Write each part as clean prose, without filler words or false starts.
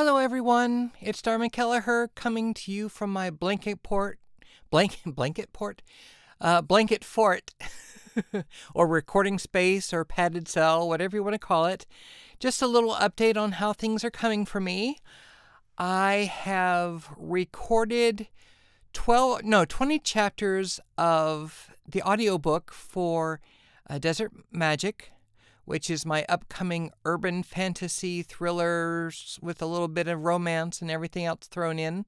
Hello, everyone. It's Darman Kelleher coming to you from my blanket fort, or recording space, or padded cell, whatever you want to call it. Just a little update on how things are coming for me. I have recorded 20 chapters of the audiobook for Desert Magic, which is my upcoming urban fantasy thriller with a little bit of romance and everything else thrown in.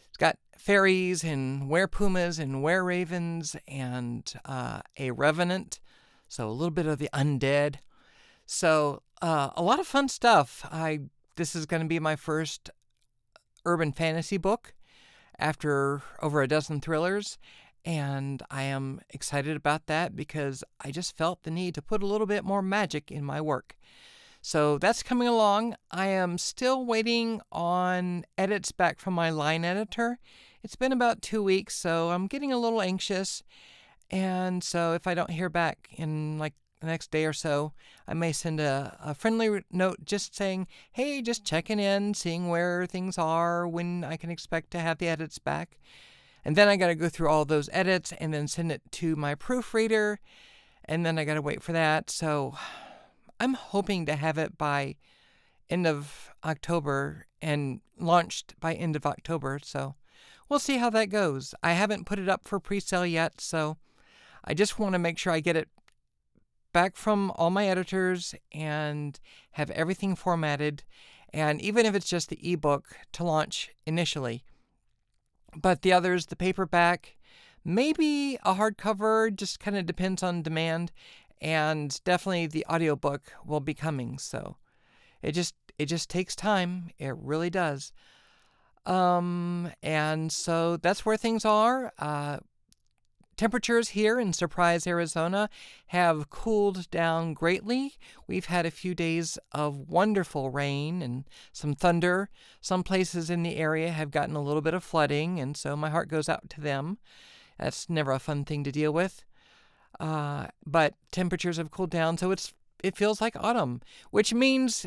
It's got fairies and were-pumas and were-ravens and a revenant, so a little bit of the undead. So a lot of fun stuff. This is going to be my first urban fantasy book after over a dozen thrillers. And I am excited about that because I just felt the need to put a little bit more magic in my work. So that's coming along. I am still waiting on edits back from my line editor. It's been about 2 weeks, so I'm getting a little anxious. And so if I don't hear back in like the next day or so, I may send a friendly note just saying, hey, just checking in, seeing where things are, when I can expect to have the edits back. And then I got to go through all those edits and then send it to my proofreader. And then I got to wait for that. So I'm hoping to have it by end of October and launched by end of October. So we'll see how that goes. I haven't put it up for pre-sale yet. So I just want to make sure I get it back from all my editors and have everything formatted. And even if it's just the ebook to launch initially. But the others, the paperback, maybe a hardcover, just kind of depends on demand, and definitely the audiobook will be coming. So it just takes time. It really does. And so that's where things are. Temperatures here in Surprise, Arizona have cooled down greatly. We've had a few days of wonderful rain and some thunder. Some places in the area have gotten a little bit of flooding, and so my heart goes out to them. That's never a fun thing to deal with. But temperatures have cooled down, so it feels like autumn, which means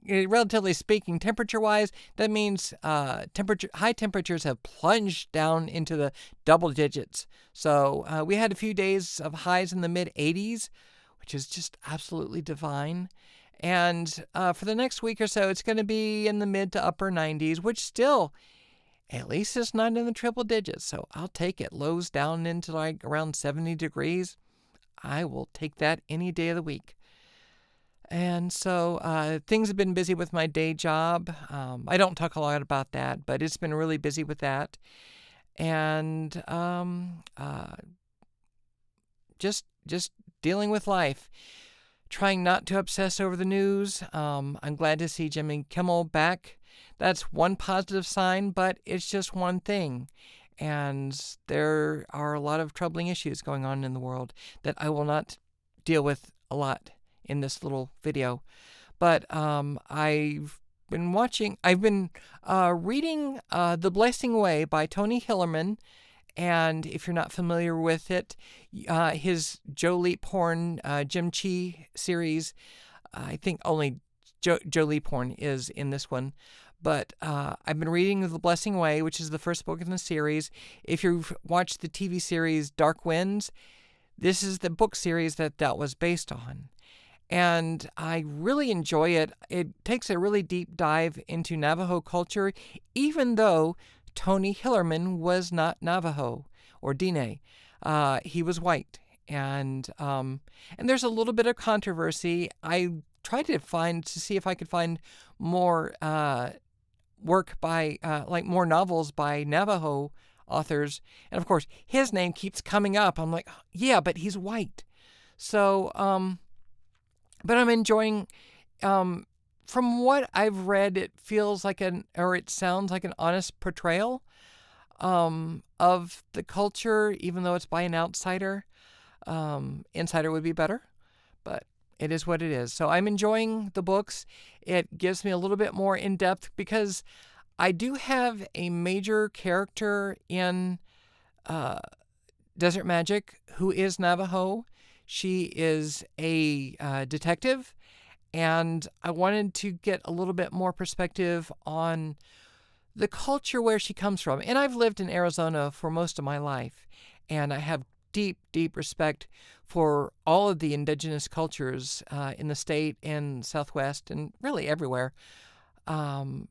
relatively speaking, temperature-wise, that means high temperatures have plunged down into the double digits. So we had a few days of highs in the mid-80s, which is just absolutely divine. And for the next week or so, it's going to be in the mid to upper 90s, which still, at least it's not in the triple digits. So I'll take it. Lows down into like around 70 degrees. I will take that any day of the week. And so things have been busy with my day job. I don't talk a lot about that, but it's been really busy with that. And just dealing with life, trying not to obsess over the news. I'm glad to see Jimmy Kimmel back. That's one positive sign, but it's just one thing. And there are a lot of troubling issues going on in the world that I will not deal with a lot in this little video. But I've been reading The Blessing Way by Tony Hillerman. And if you're not familiar with it, his Joe Porn Jim Chi series, I think only Joe Porn is in this one. But I've been reading The Blessing Way, which is the first book in the series. If you've watched the TV series Dark Winds, this is the book series that was based on. And I really enjoy it. It takes a really deep dive into Navajo culture, even though Tony Hillerman was not Navajo or Diné. He was white. And there's a little bit of controversy. I tried to see if I could find more work by, more novels by Navajo authors. And of course, his name keeps coming up. I'm like, yeah, but he's white. So, but I'm enjoying, from what I've read, it feels like it sounds like an honest portrayal of the culture, even though it's by an outsider. Insider would be better, but it is what it is. So I'm enjoying the books. It gives me a little bit more in depth because I do have a major character in Desert Magic who is Navajo. She is a detective, and I wanted to get a little bit more perspective on the culture where she comes from. And I've lived in Arizona for most of my life, and I have deep, deep respect for all of the indigenous cultures in the state and Southwest and really everywhere. Um,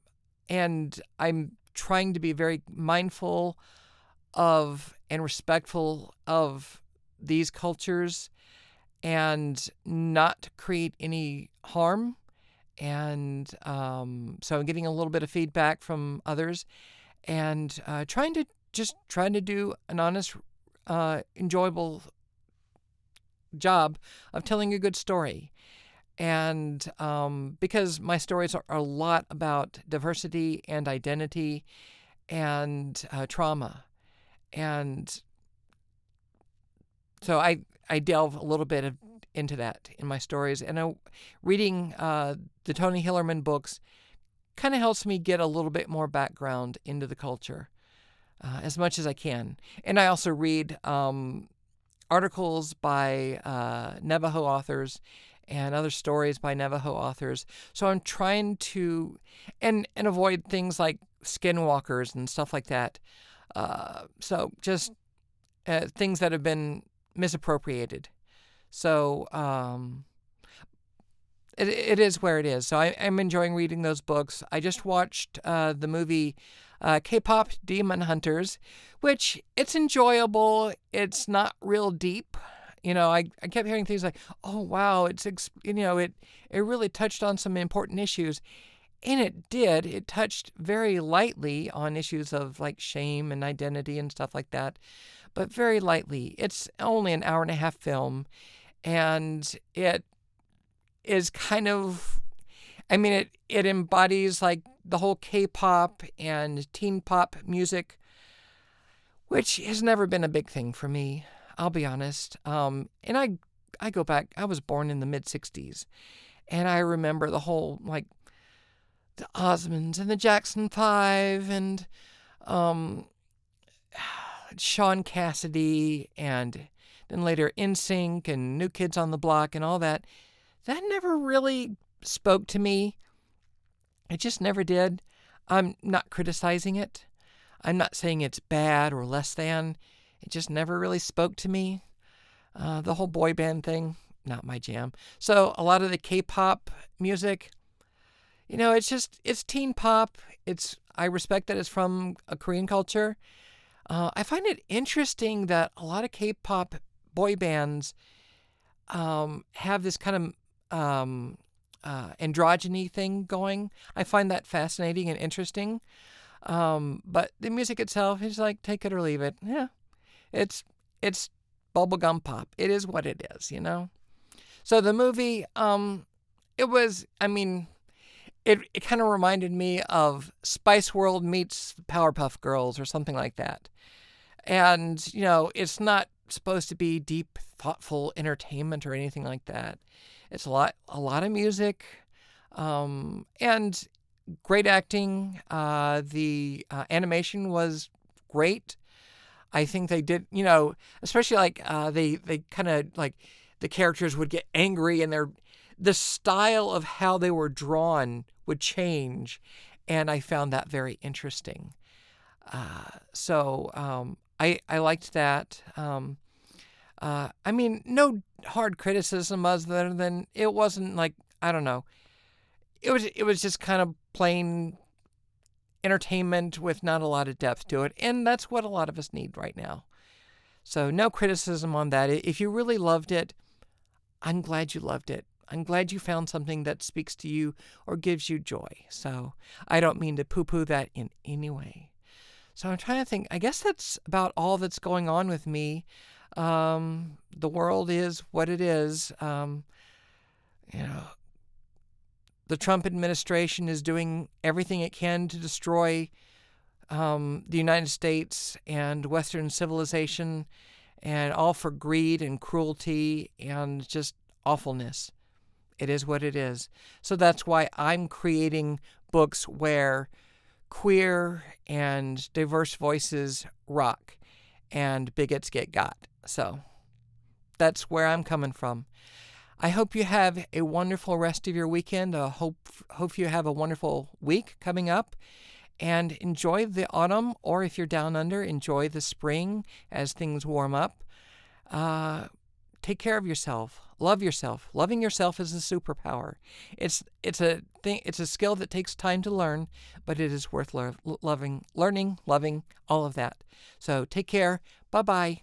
and I'm trying to be very mindful of and respectful of these cultures and not create any harm. And so I'm getting a little bit of feedback from others and trying to do an honest, enjoyable job of telling a good story. And because my stories are a lot about diversity and identity and trauma. And so I delve a little bit into that in my stories. And reading the Tony Hillerman books kind of helps me get a little bit more background into the culture as much as I can. And I also read articles by Navajo authors and other stories by Navajo authors. So I'm trying to and avoid things like skinwalkers and stuff like that. So just things that have been misappropriated. So it is where it is. So I'm enjoying reading those books. I just watched the movie K-pop Demon Hunters, which it's enjoyable. It's not real deep. I kept hearing things like, oh, wow, it really touched on some important issues. And it did. It touched very lightly on issues of like shame and identity and stuff like that, but very lightly. It's only an hour and a half film, and it is kind of, it embodies like the whole K-pop and teen pop music, which has never been a big thing for me, I'll be honest. And I go back, I was born in the mid-'60s, and I remember the whole, like, the Osmonds and the Jackson 5 and Sean Cassidy and then later NSYNC and New Kids on the Block and all that. That never really spoke to me. It just never did. I'm not criticizing it. I'm not saying it's bad or less than. It just never really spoke to me. The whole boy band thing, not my jam. So a lot of the K-pop music, it's teen pop. I respect that it's from a Korean culture. I find it interesting that a lot of K-pop boy bands have this kind of androgyny thing going. I find that fascinating and interesting. But the music itself is like, take it or leave it. Yeah, it's bubblegum pop. It is what it is, So the movie, it kind of reminded me of Spice World meets Powerpuff Girls or something like that. And, it's not supposed to be deep, thoughtful entertainment or anything like that. It's a lot of music, and great acting. The animation was great. I think they did, especially like they kind of like the characters would get angry and the style of how they were drawn would change, and I found that very interesting. So I liked that. No hard criticism other than it wasn't like, I don't know. It was just kind of plain entertainment with not a lot of depth to it, and that's what a lot of us need right now. So no criticism on that. If you really loved it, I'm glad you loved it. I'm glad you found something that speaks to you or gives you joy. So I don't mean to poo-poo that in any way. So I'm trying to think. I guess that's about all that's going on with me. The world is what it is. The Trump administration is doing everything it can to destroy the United States and Western civilization, and all for greed and cruelty and just awfulness. It is what it is. So that's why I'm creating books where queer and diverse voices rock and bigots get got. So that's where I'm coming from. I hope you have a wonderful rest of your weekend. Hope you have a wonderful week coming up. And enjoy the autumn, or if you're down under, enjoy the spring as things warm up. Take care of yourself. Love yourself. Loving yourself is a superpower. It's a skill that takes time to learn, but it is worth learning, loving, all of that. So take care. Bye-bye.